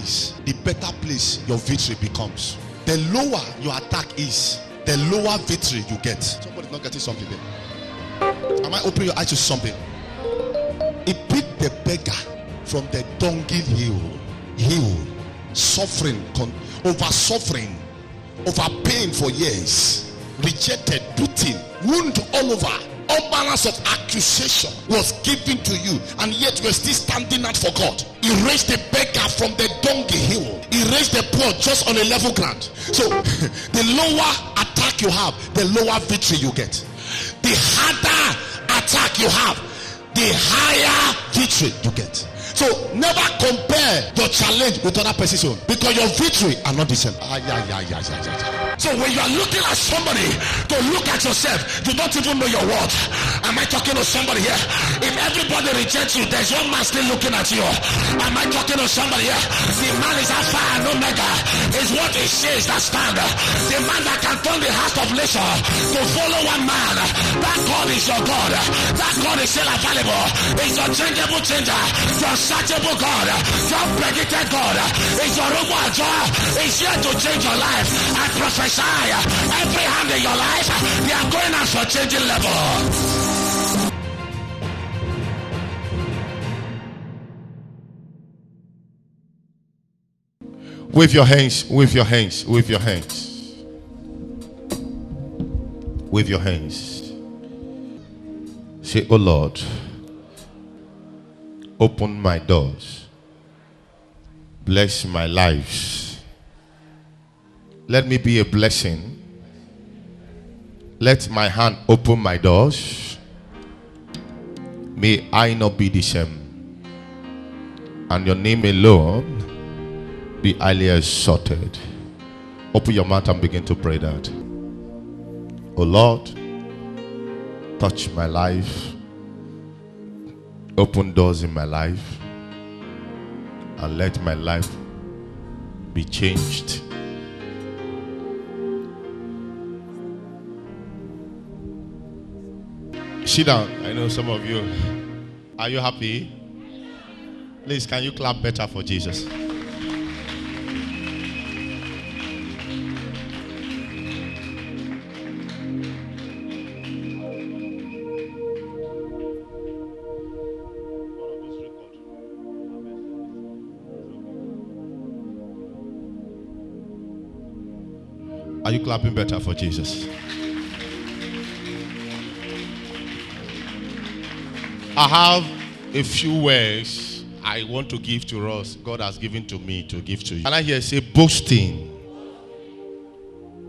is, the better place your victory becomes. The lower your attack is, the lower victory you get. Somebody's not getting something there. Am I opening your eyes to something? It beat the beggar from the dunghill hill, suffering, over pain for years, rejected, beaten, wound all over, all balance of accusation was given to you, and yet you are still standing out for God. He raised the beggar from the dunghill. He raised the poor just on a level ground. So the lower attack you have, the lower victory you get. The harder attack you have, the higher victory you get. So never compare your challenge with other person's own, because your victory are not the same. So when you are looking at somebody, to look at yourself, you don't even know your worth. Am I talking to somebody here? If everybody rejects you, there's one man still looking at you. Am I talking to somebody here? The man is Alpha and Omega. Is what he says that stand. The man that can turn the heart of nation to follow one man. That God is your God. That God is still available. It's your changeable changer. Your searchable God. Your predicted God. It's your joy. It's here to change your life. I prophesy every hand in your life, they are going out for changing level. Wave your hands, wave your hands, wave your hands. Wave your hands. Say, oh Lord, open my doors. Bless my lives. Let me be a blessing. Let my hand open my doors. May I not be the same. And your name alone be highly exalted. Open your mouth and begin to pray that. Oh Lord, touch my life. Open doors in my life. And let my life be changed. Sit down. I know some of you. Are you happy? Please, can you clap better for Jesus? Are you clapping better for Jesus? I have a few words I want to give to us. God has given to me to give to you. Can I hear say boasting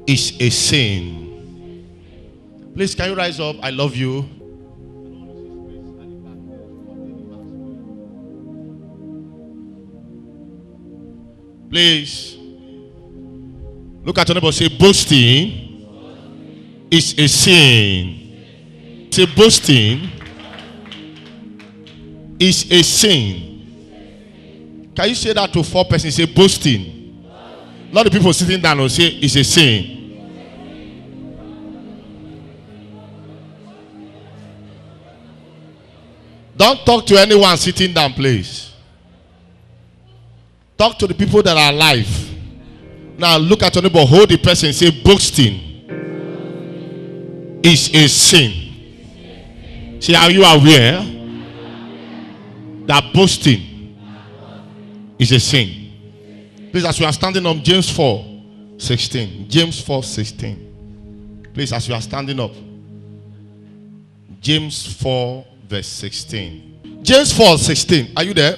is a sin? Please, can you rise up? I love you. Please look at your neighbor. Say boasting is a sin. Say boasting is a sin. Can you say that to 4 persons? Say boasting. Not the people sitting down will say it's a sin. Don't talk to anyone sitting down, please. Talk to the people that are alive. Now look at your neighbor, hold the person and say boasting is a sin. See, are you aware that boasting is a sin? Please, as we are standing up, James 4:16. James 4:16. Please, as we are standing up, James 4 verse 16. James 4:16. Are you there?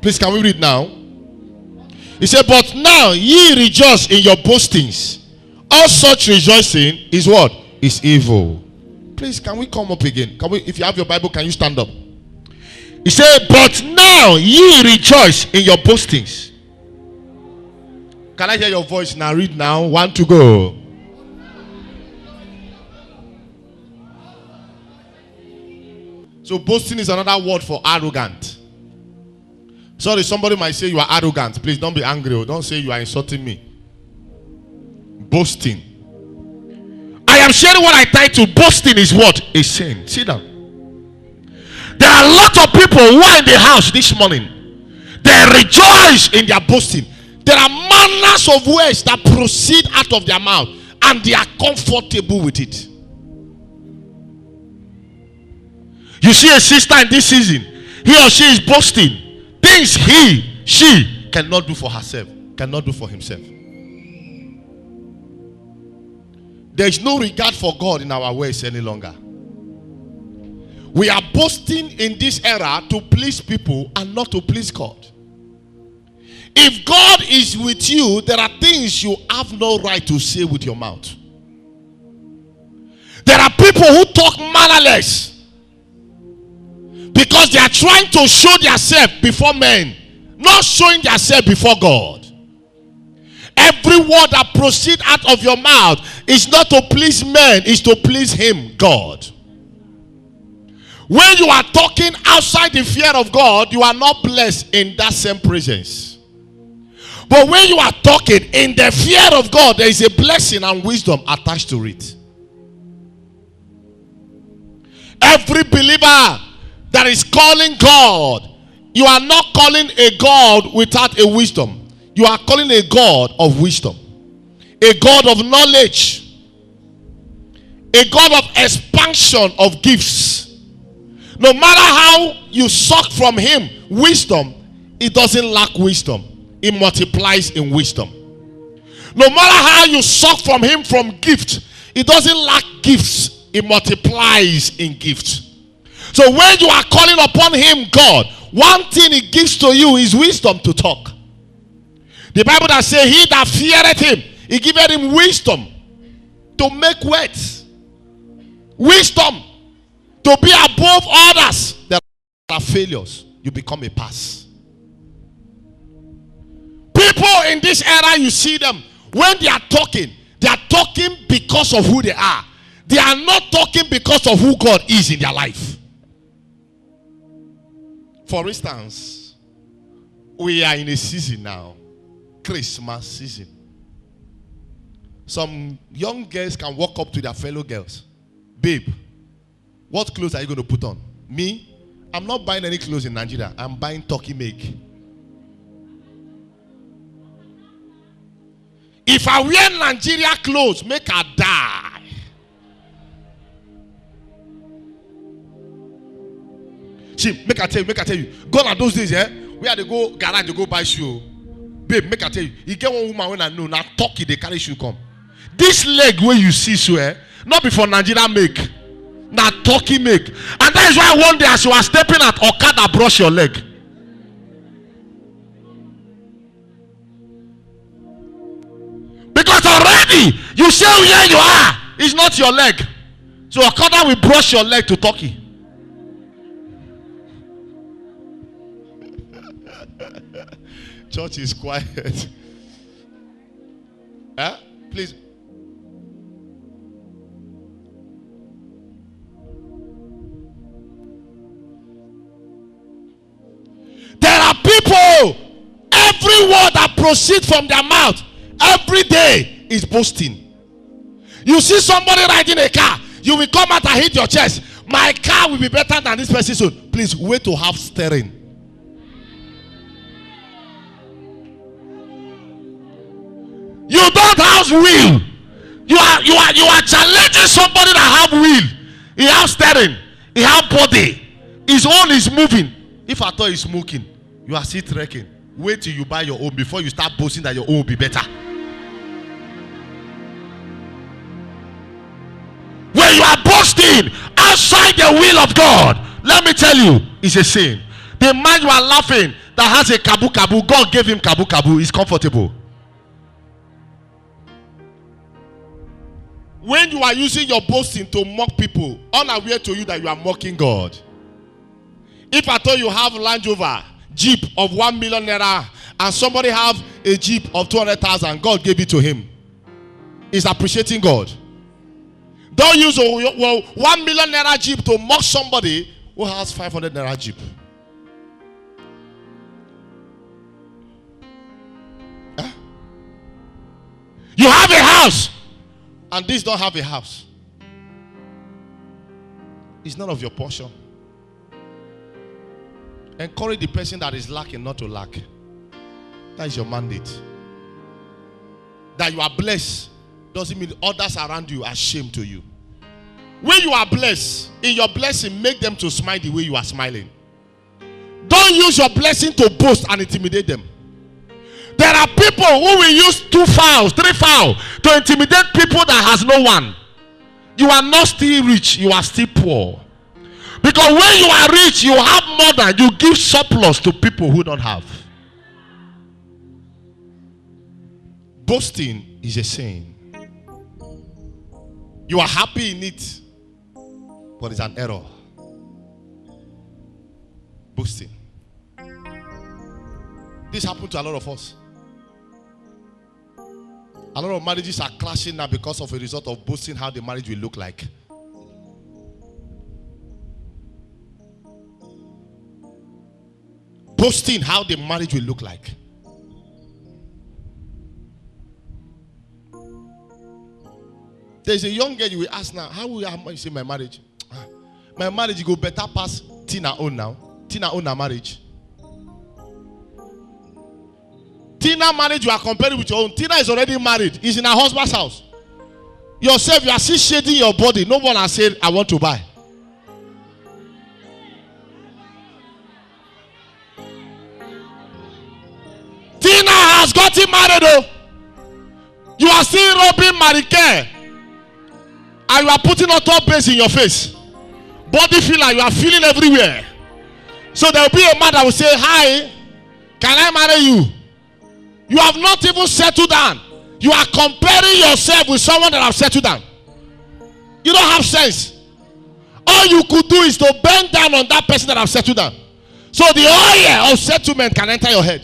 Please, can we read now? He said, but now ye rejoice in your boastings. All such rejoicing is what? Is evil. Please, can we come up again? Can we? If you have your Bible, can you stand up? He said, but now ye rejoice in your boastings. Can I hear your voice now? Read now. 1 to go. So boasting is another word for arrogant. Sorry, somebody might say you are arrogant. Please don't be angry. Don't say you are insulting me. Boasting. I am sharing what I title boasting is what? A sin. Sit down. There are a lot of people who are in the house this morning. They rejoice in their boasting. There are manners of words that proceed out of their mouth, and they are comfortable with it. You see a sister in this season, he or she is boasting things she cannot do for herself, cannot do for himself. There is no regard for God in our ways any longer. We are boasting in this era to please people and not to please God. If God is with you, there are things you have no right to say with your mouth. There are people who talk mannerless because they are trying to show themselves before men, not showing themselves before God. Every word that proceeds out of your mouth is not to please men, it's to please him, God. When you are talking outside the fear of God, you are not blessed in that same presence. But when you are talking in the fear of God, there is a blessing and wisdom attached to it. Every believer that is calling God, you are not calling a God without a wisdom. You are calling a God of wisdom, a God of knowledge, a God of expansion of gifts. No matter how you suck from him wisdom, it doesn't lack wisdom. It multiplies in wisdom. No matter how you suck from him from gift, it doesn't lack gifts. It multiplies in gifts. So when you are calling upon him, God, one thing he gives to you is wisdom to talk. The Bible that says, he that feareth him, he giveth him wisdom to make words. Wisdom to be above others. There are failures. You become a pass. People in this era, you see them, when they are talking because of who they are. They are not talking because of who God is in their life. For instance, we are in a season now, Christmas season. Some young girls can walk up to their fellow girls. Babe, what clothes are you going to put on? Me? I'm not buying any clothes in Nigeria. I'm buying Turkey make. If I wear Nigeria clothes, make her die. See, make I tell you. Gone are those days, where they go garage, they go buy shoe. Babe, make I tell you. You get one woman when I know, now Turkey, they carry shoe come. This leg where you see so, not before Nigeria make. Now Turkey make. And that is why one day as you are stepping at Okada, brush your leg. Because already you say where you are, it's not your leg. So Okada will brush your leg to Turkey. Church is quiet. Please. There are people, every word that proceeds from their mouth every day is boasting. You see somebody riding a car, you will come out and hit your chest. My car will be better than this person soon. Please wait to have steering. You don't have will. You are challenging somebody that have will. He has steering. He has body. His own is moving. If I thought he's smoking, you are still trekking. Wait till you buy your own before you start boasting that your own will be better. When you are boasting outside the will of God, let me tell you, it's a sin. The man you are laughing that has a kabu, God gave him kabu, is comfortable. When you are using your boasting to mock people, unaware to you that you are mocking God. If I told you have Land Rover Jeep of 1 million naira and somebody have a Jeep of 200,000, God gave it to him, is appreciating God. Don't use a 1 million naira Jeep to mock somebody who has 500 naira Jeep. Huh? You have a house and this don't have a house. It's none of your portion. Encourage the person that is lacking not to lack. That is your mandate. That you are blessed doesn't mean others around you are shame to you. When you are blessed, in your blessing, make them to smile the way you are smiling. Don't use your blessing to boast and intimidate them. There are people who will use 2 fowls, 3 fowls to intimidate people that has no one. You are not still rich, you are still poor. Because when you are rich, you have more than you give surplus to people who don't have. Boasting is a sin. You are happy in it, but it's an error. Boasting. This happened to a lot of us. A lot of marriages are clashing now because of a result of boasting how the marriage will look like. Boasting how the marriage will look like. There's a young girl you will ask now, how will I say my marriage? My marriage go better pass Tina own now. Tina own her marriage. Tina marriage you are comparing with your own. Tina is already married. He's in her husband's house. Yourself, you are still shading your body. No one has said, I want to buy. Tina has gotten married though. You are still robbing Marike. And you are putting on top base in your face. Body filler, you are feeling everywhere. So there will be a man that will say, hi, can I marry you? You have not even settled down. You are comparing yourself with someone that have settled down. You don't have sense. All you could do is to bend down on that person that have settled down. So the oil of settlement can enter your head.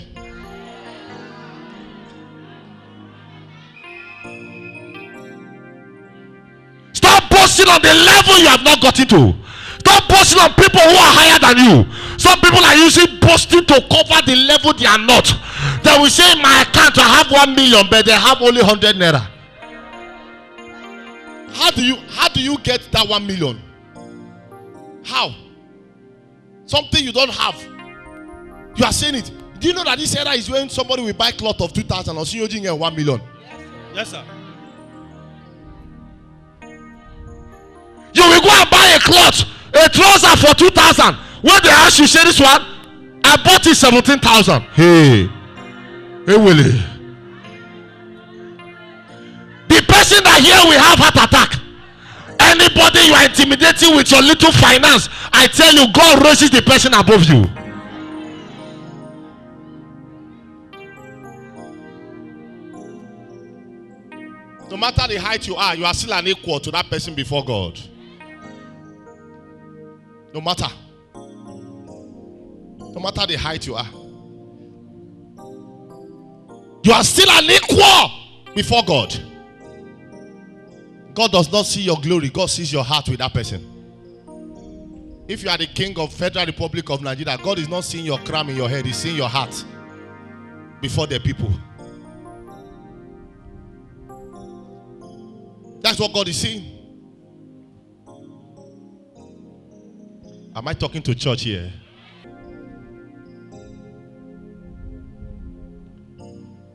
Stop boasting on the level you have not gotten to. Stop boasting on people who are higher than you. Some people are using boasting to cover the level they are not. They will say, in my account I have 1 million, but they have only 100 naira. How do you get that 1 million? How? Something you don't have. You are saying it. Do you know that this era is when somebody will buy cloth of 2,000 or see you 1 million? Yes, sir. You will go and buy a cloth, a trouser for 2,000. When they ask you, say this one, I bought it 17,000. Hey, Willie. The person that here will have heart attack. Anybody you are intimidating with your little finance, I tell you, God raises the person above you. No matter the height you are still an equal to that person before God. No matter the height you are still an equal before God. God does not see your glory. God sees your heart with that person. If you are the king of Federal Republic of Nigeria, God is not seeing your crown in your head. He's seeing your heart before the people. That's what God is seeing. Am I talking to church here?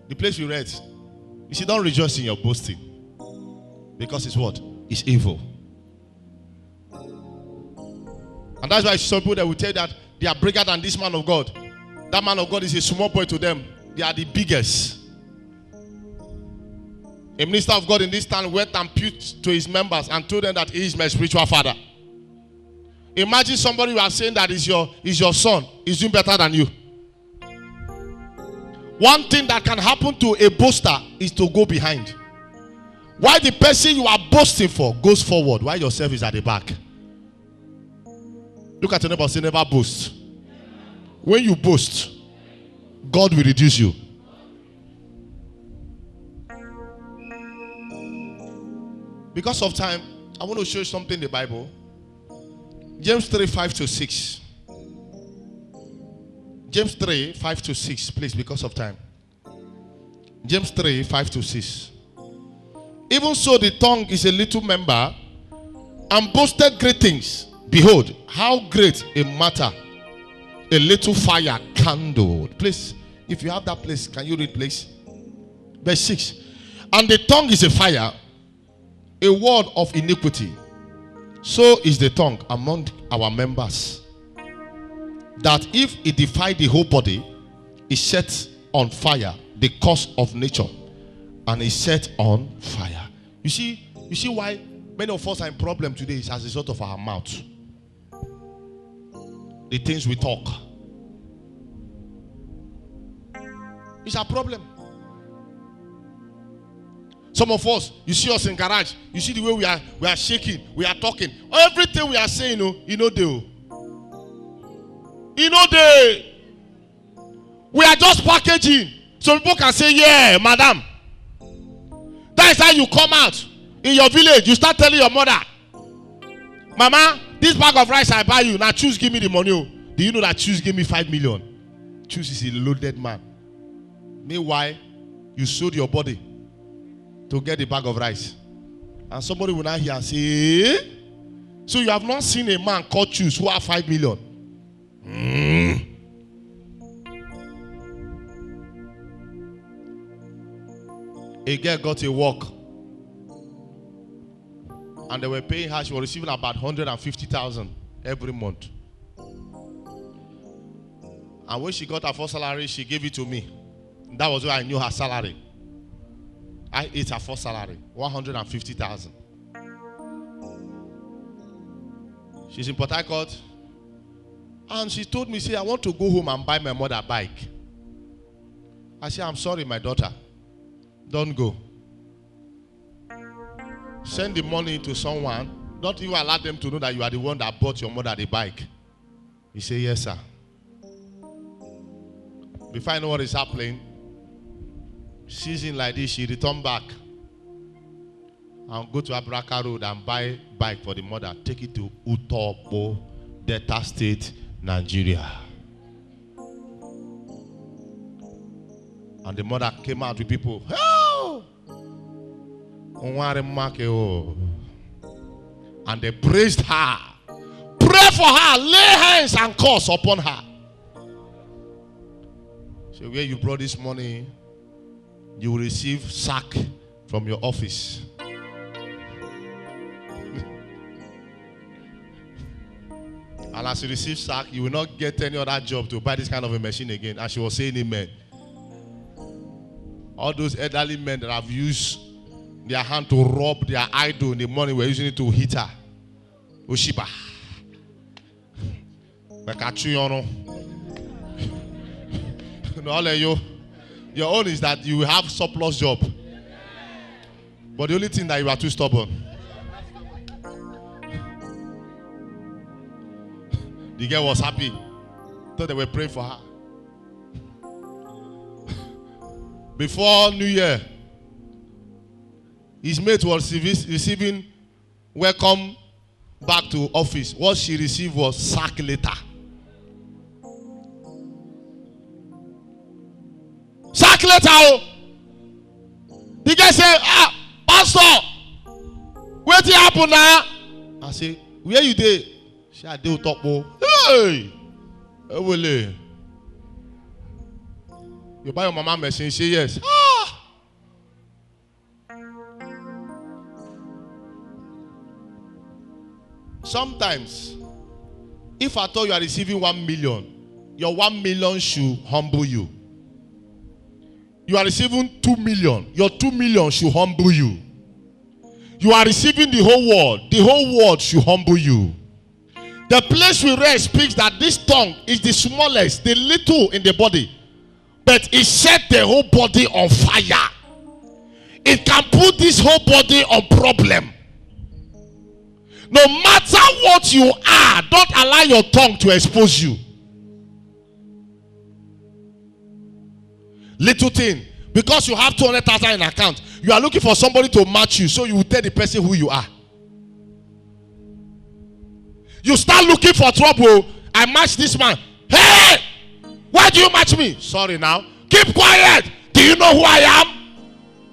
The place we read, you see, don't rejoice in your boasting. Because it's what? It's evil. And that's why some people that will tell you that they are bigger than this man of God. That man of God is a small boy to them. They are the biggest. A minister of God in this town went and preached to his members and told them that he is my spiritual father. Imagine somebody who are saying that is your son is doing better than you. One thing that can happen to a boaster is to go behind. Why the person you are boasting for goes forward while yourself is at the back. Look at your neighbor and say, never boast. When you boast, God will reduce you. Because of time, I want to show you something in the Bible. James 3, 5-6. James 3, 5-6, please, because of time. James 3, 5-6. Even so, the tongue is a little member, and boasted great things. Behold, how great a a little fire kindled. Please, if you have that place, can you read, please? Verse 6. And the tongue is a fire, a word of iniquity. So is the tongue among our members, that if it defile the whole body, it sets on fire the cause of nature, and is set on fire. You see why many of us are in problem today is as a result of our mouth. The things we talk. It's a problem. Some of us, you see us in garage, you see the way we are shaking, we are talking. Everything we are saying, we are just packaging. So people can say, yeah, madam. That is how you come out in your village. You start telling your mother, mama, this bag of rice I buy you. Now choose, give me the money. Do you know that choose give me 5 million? Choose is a loaded man. Meanwhile, you sold your body to get the bag of rice. And somebody will now hear and say, so you have not seen a man called Choose who have 5 million. A girl got a work, and they were paying her. She was receiving about 150,000 every month. And when she got her first salary, she gave it to me. That was where I knew her salary. I ate her first salary, 150,000. She's in Port Harcourt, and she told me, "Say, I want to go home and buy my mother a bike." I said, "I'm sorry, my daughter. Don't go. Send the money to someone. Don't even allow them to know that you are the one that bought your mother the bike." He said, "Yes, sir." Before I know what is happening, season like this, she returned back and go to Abraka Road and buy bike for the mother. Take it to Utopo, Delta State, Nigeria. And the mother came out with people. Oh! And they praised her. Pray for her. Lay hands and curse upon her. So where you brought this money, you will receive sack from your office. And as you receive sack, you will not get any other job to buy this kind of a machine again. And she was saying amen. All those elderly men that have used their hand to rob their idol in the morning, were using it to hit her. Oshiba. Your own is that you have surplus job. But the only thing that you are too stubborn. The girl was happy. Thought they were praying for her. Before New Year, his mate was receiving welcome back to office. What she received was sack letter. Sack letter. The guy said, Pastor, what happened now? I say, where you dey? She had to talk more. Hey! You buy your mama machine, say yes. Sometimes, if I thought you are receiving 1 million, your 1 million should humble you. You are receiving 2 million, your 2 million should humble you. You are receiving the whole world should humble you. The place we read speaks that this tongue is the smallest, the little in the body, but it set the whole body on fire. It can put this whole body on problem. No matter what you are, don't allow your tongue to expose you. Little thing, because you have 200,000 in account, you are looking for somebody to match you, so you will tell the person who you are. You start looking for trouble. I match this man. Hey, why do you match me? Sorry now. Keep quiet. Do you know who I am?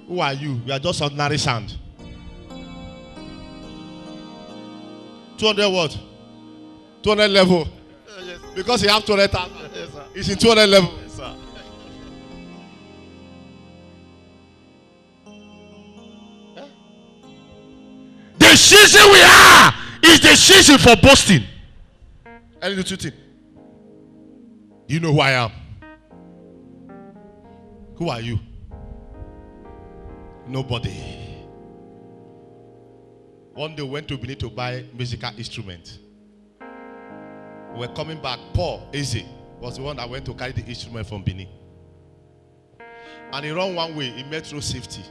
Who are you? You are just ordinary sand. 200 what? 200 level. Because he have 200,000. Yes, sir. He's in 200 level. Yes, sir. The season we are is the season for boasting. Any little thing. You know who I am. Who are you? Nobody. One day we went to Benin to buy musical instrument. We were coming back. Paul Eze was the one that went to carry the instrument from Benin. And he ran one way. He met road safety.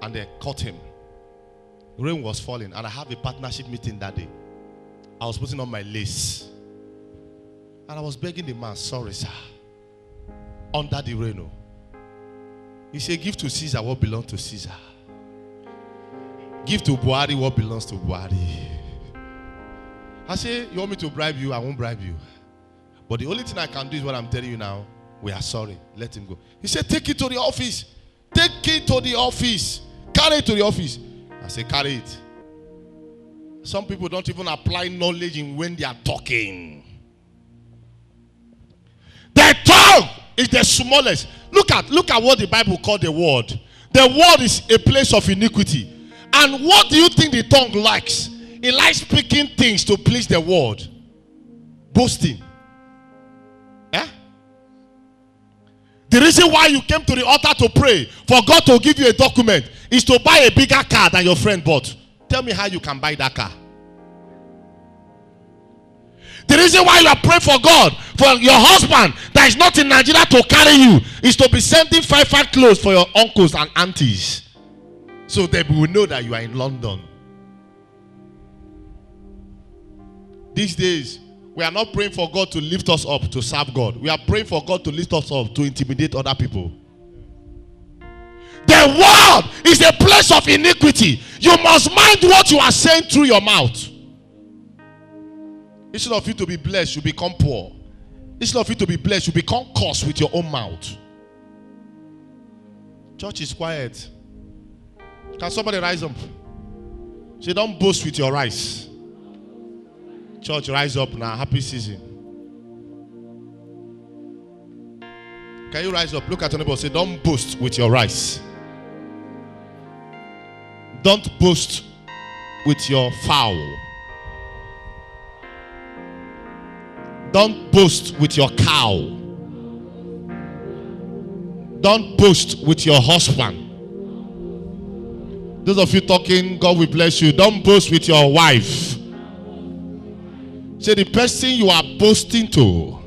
And they caught him. Rain was falling. And I have a partnership meeting that day. I was putting on my lace. And I was begging the man, sorry sir. Under the rain. He said, give to Caesar what belongs to Caesar. Give to Buhari what belongs to Buhari. I say, you want me to bribe you? I won't bribe you. But the only thing I can do is what I'm telling you now. We are sorry. Let him go. He said, take it to the office. Take it to the office. Carry it to the office. I say, carry it. Some people don't even apply knowledge in when they are talking. Their tongue is the smallest. Look at what the Bible called the word. The word is a place of iniquity. And what do you think the tongue likes? It likes speaking things to please the world. Boasting. Eh? The reason why you came to the altar to pray for God to give you a document is to buy a bigger car than your friend bought. Tell me how you can buy that car. The reason why you are praying for God, for your husband that is not in Nigeria to carry you, is to be sending 5 clothes for your uncles and aunties. So they will know that you are in London. These days, we are not praying for God to lift us up to serve God. We are praying for God to lift us up to intimidate other people. The world is a place of iniquity. You must mind what you are saying through your mouth. Instead of you to be blessed, you become poor. Instead of you to be blessed, you become cursed with your own mouth. Church is quiet. Can somebody rise up? Say, don't boast with your rice. Church, rise up now. Happy season. Can you rise up? Look at your neighbor. Say, don't boast with your rice. Don't boast with your fowl. Don't boast with your cow. Don't boast with your husband. Those of you talking, God will bless you. Don't boast with your wife. Say, the person you are boasting to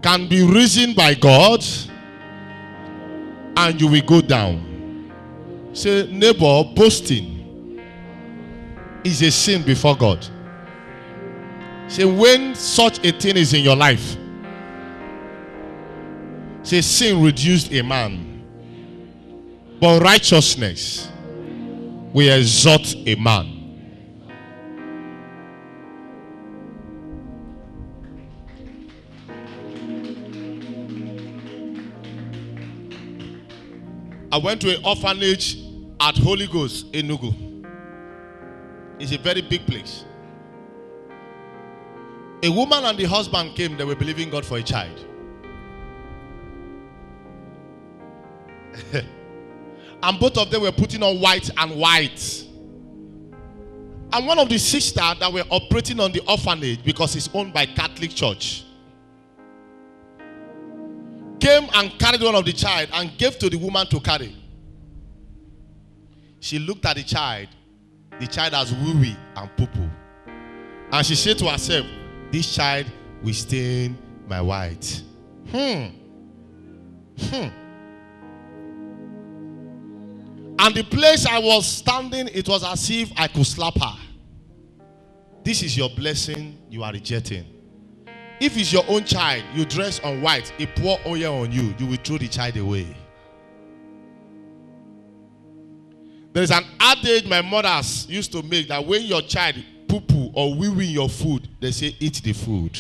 can be risen by God and you will go down. Say, neighbor, boasting is a sin before God. Say, when such a thing is in your life, say, sin reduced a man, but righteousness will exalt a man. I went to an orphanage at Holy Ghost in Enugu. It's a very big place. A woman and the husband came. They were believing God for a child. And both of them were putting on white and white. And one of the sisters that were operating on the orphanage, because it's owned by Catholic Church, came and carried one of the child and gave to the woman to carry. She looked at the child. The child has wee-wee and poo-poo. And she said to herself, this child will stain my white. And the place I was standing, it was as if I could slap her. This is your blessing you are rejecting. If it's your own child, you dress on white, a pour oil on you, you will throw the child away. There is an adage my mothers used to make that when your child poo-poo or wee-wee in your food, they say eat the food.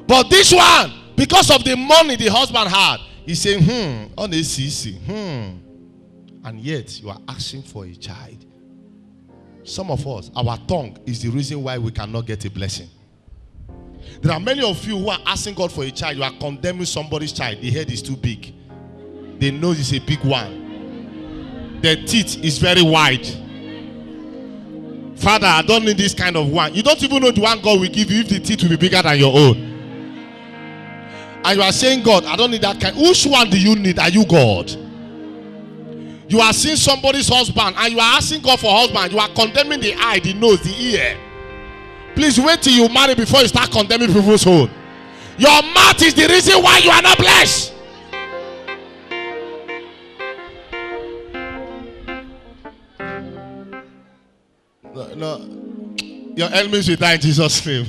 But this one, because of the money the husband had, he's saying, on ACC, and yet you are asking for a child. Some of us, our tongue is the reason why we cannot get a blessing. There are many of you who are asking God for a child. You are condemning somebody's child. The head is too big. The nose is a big one. The teeth is very wide. Father, I don't need this kind of one. You don't even know the one God will give you if the teeth will be bigger than your own. And you are saying, God, I don't need that kind. Which one do you need? Are you God? You are seeing somebody's husband and you are asking God for husband. You are condemning the eye, the nose, the ear. Please wait till you marry before you start condemning people's home. Your mouth is the reason why you are not blessed. No. Your enemies will die in Jesus' name.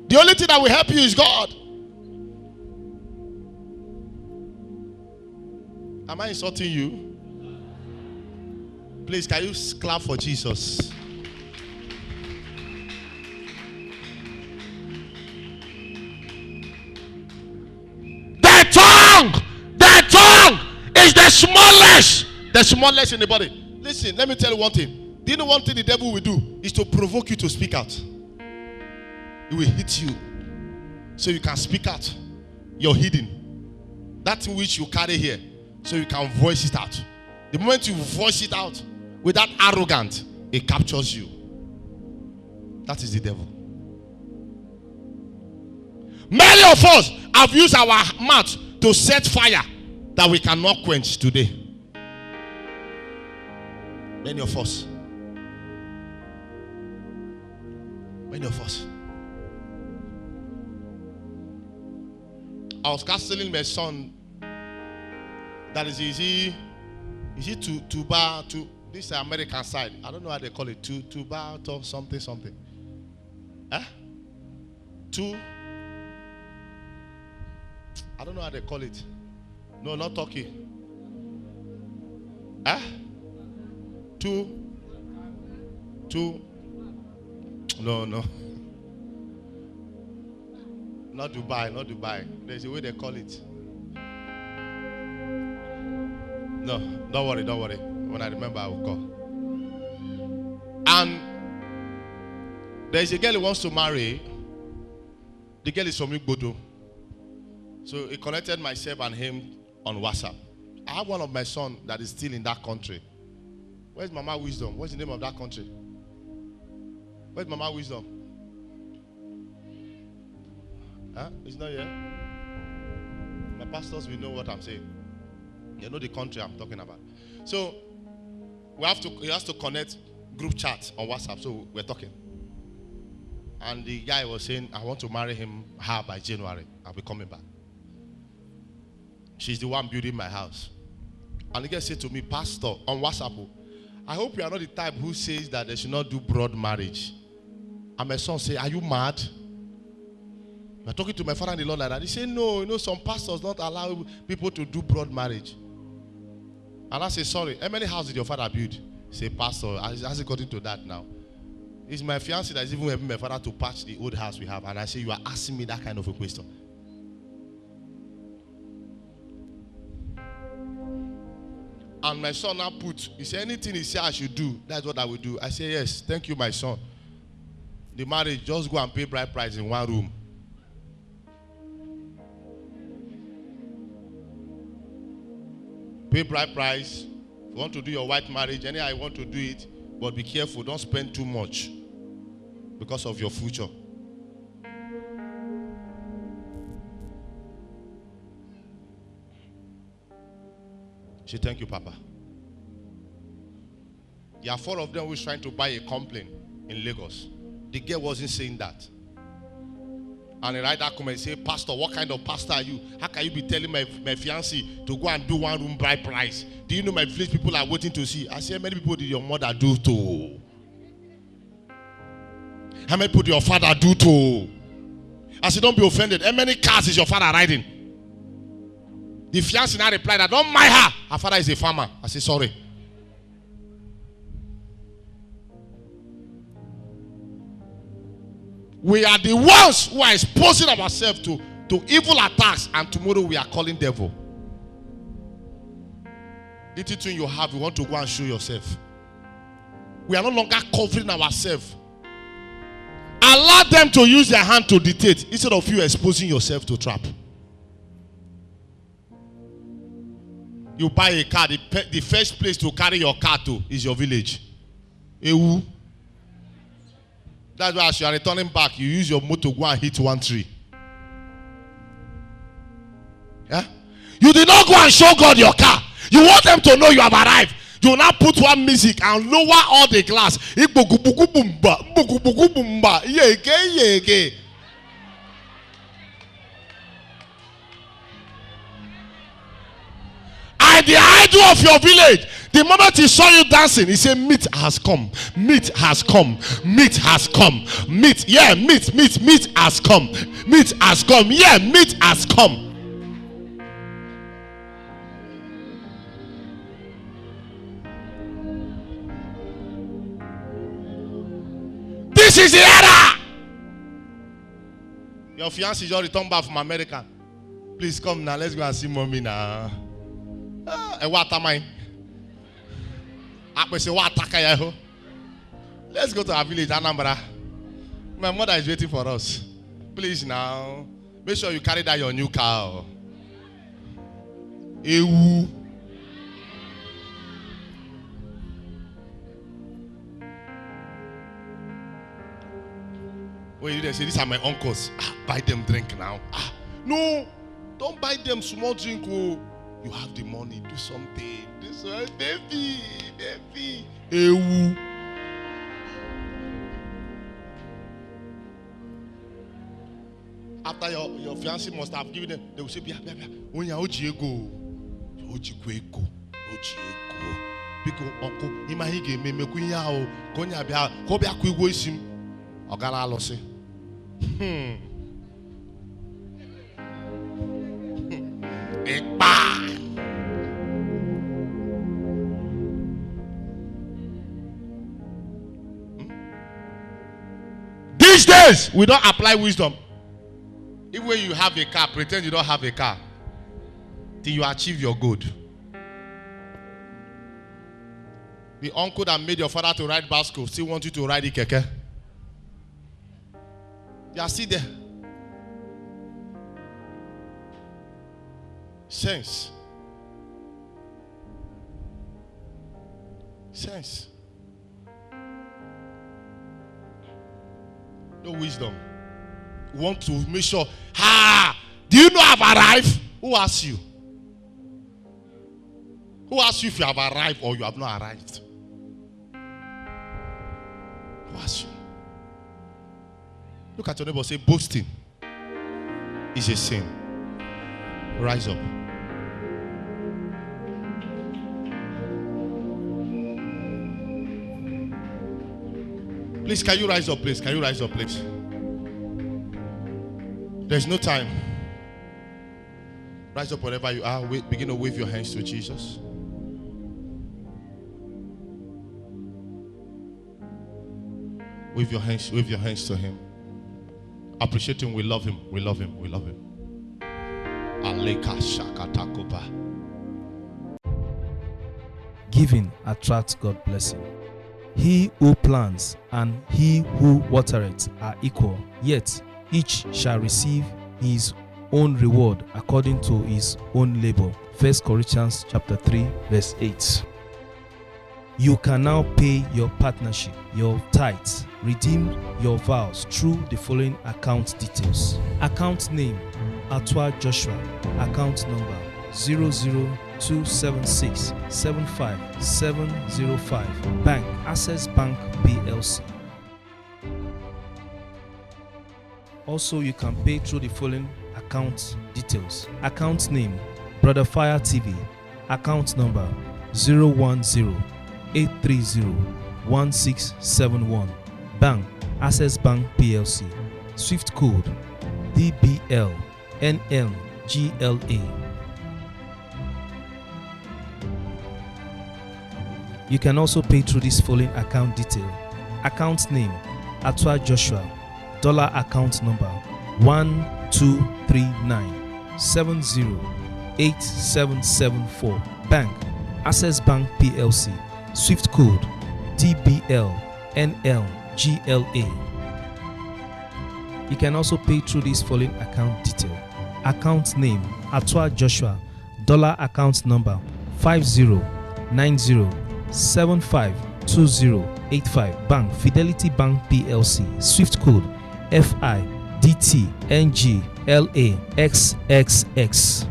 The only thing that will help you is God. Am I insulting you? Please, can you clap for Jesus? The tongue is the smallest in the body. Listen, let me tell you one thing. Do you know one thing the devil will do? Is to provoke you to speak out. He will hit you so you can speak out. You're hidden. That which you carry here, so you can voice it out. The moment you voice it out with that arrogance, it captures you. That is the devil. Many of us have used our mouth to set fire that we cannot quench today. Many of us. Many of us. I was counseling my son. That is easy. Is it to this American side? I don't know how they call it. Tuba or something. I don't know how they call it. No, not Turkey. No. Not Dubai. There's a way they call it. No, don't worry. When I remember, I will call. And there's a girl who wants to marry. The girl is from Agbor. So he connected myself and him on WhatsApp. I have one of my sons that is still in that country. Where's Mama Wisdom? What's the name of that country? Where's Mama Wisdom? It's not here. My pastors will know what I'm saying. You know the country I'm talking about. So he has to connect group chat on WhatsApp. So we're talking. And the guy was saying, I want to marry her by January. I'll be coming back. She's the one building my house. And the guy said to me, Pastor, on WhatsApp, I hope you are not the type who says that they should not do broad marriage. And my son said, are you mad? I'm talking to my father-in-law like that. He said, no, some pastors don't allow people to do broad marriage. And I said, sorry, how many houses did your father build? He said, Pastor, has it gotten to that now? It's my fiancé that is even helping my father to patch the old house we have. And I say, you are asking me that kind of a question. And my son now he said, anything he said I should do, that's what I will do. I say, yes, thank you, my son. The marriage, just go and pay bride price in one room. Pay bride price. If you want to do your white marriage, anyhow you want to do it, but be careful, don't spend too much because of your future. She thank you, Papa. There are 4 of them who is trying to buy a complaint in Lagos. The girl wasn't saying that. And he write that comment and say, Pastor, what kind of pastor are you? How can you be telling my fiancé to go and do one room bride price? Do you know my village people are waiting to see? I say, how many people did your mother do to? How many people did your father do to? I said, don't be offended. How many cars is your father riding? The fiancé now replied, I don't mind her. Her father is a farmer. I said, sorry. We are the ones who are exposing ourselves to evil attacks, and tomorrow we are calling devil. little thing you have, you want to go and show yourself. We are no longer covering ourselves. Allow them to use their hand to dictate instead of you exposing yourself to trap. You buy a car, the first place to carry your car to is your village. Ewu. That's why as you are returning back, you use your motor to go and hit one tree. Yeah? You did not go and show God your car. You want them to know you have arrived. You will now put one music and lower all the glass. The idol of your village, the moment he saw you dancing, he said, meat has come, meat has come, meat has come, meat, yeah, meat has come, meat has come, yeah, meat has come. This is the era. Your fiancé just returned back from America. Please come now, let's go and see mommy now. What am I? Let's go to our village, Anambra. My mother is waiting for us. Please now, make sure you carry that your new car. Ewu. When you say these are my uncles, buy them drink now. No, don't buy them small drink. Oh. You have the money, do something. This one, baby. Ewu. After your fiancé must have given them, they will say, Bia. When you Ojiego. Because uncle, Imahige, Mekuya, Konya Bia, Kobia Kuisim, Ogana Lossi. These days, we don't apply wisdom. Even when you have a car, pretend you don't have a car till you achieve your goal. The uncle that made your father to ride bicycle still want you to ride the keke. You are still there. Sense. No wisdom. We want to make sure. Do you know I've arrived? Who asked you? Who asked you if you have arrived or you have not arrived? Who asked you? Look at your neighbor. Say, boasting is a sin. Rise up. Please, can you rise up, please? Can you rise up, please? There's no time. Rise up wherever you are. Begin to wave your hands to Jesus. Wave your hands to him. Appreciate him. We love him. We love him. We love him. Giving attracts God's blessing. He who plants and he who watereth are equal, yet each shall receive his own reward according to his own labor. 1 Corinthians chapter 3 verse 8. You can now pay your partnership, your tithes, redeem your vows through the following account details. Account name, Atwa Joshua. Account number 00276757005. Bank, Access Bank PLC. Also, you can pay through the following account details. Account name, Brother Fire TV. Account number 010-830-1671. Bank, Access Bank PLC. Swift code DBL-NLGLA. You can also pay through this following account detail. Account name, Atwa Joshua. Dollar account number 1239708774. Bank, Access Bank PLC, Swift code TBLNLGLA. You can also pay through this following account detail. Account name Atwa Joshua, dollar account number 5090752085. Bank Fidelity Bank PLC, Swift code FIDTNGLAXXX.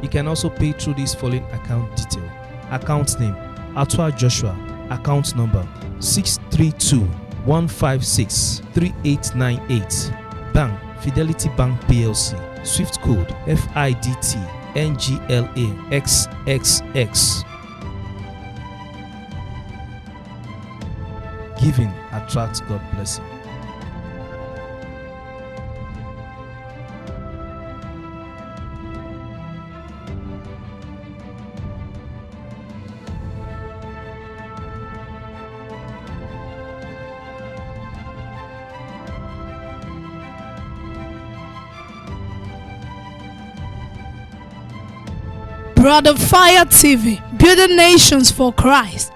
You can also pay through this following account detail. Account name Atwa Joshua, account number 632-156-3898. Bank Fidelity Bank PLC, Swift code FIDTNGLAXXX. Giving attracts God blessing. Brother Fire TV, building nations for Christ.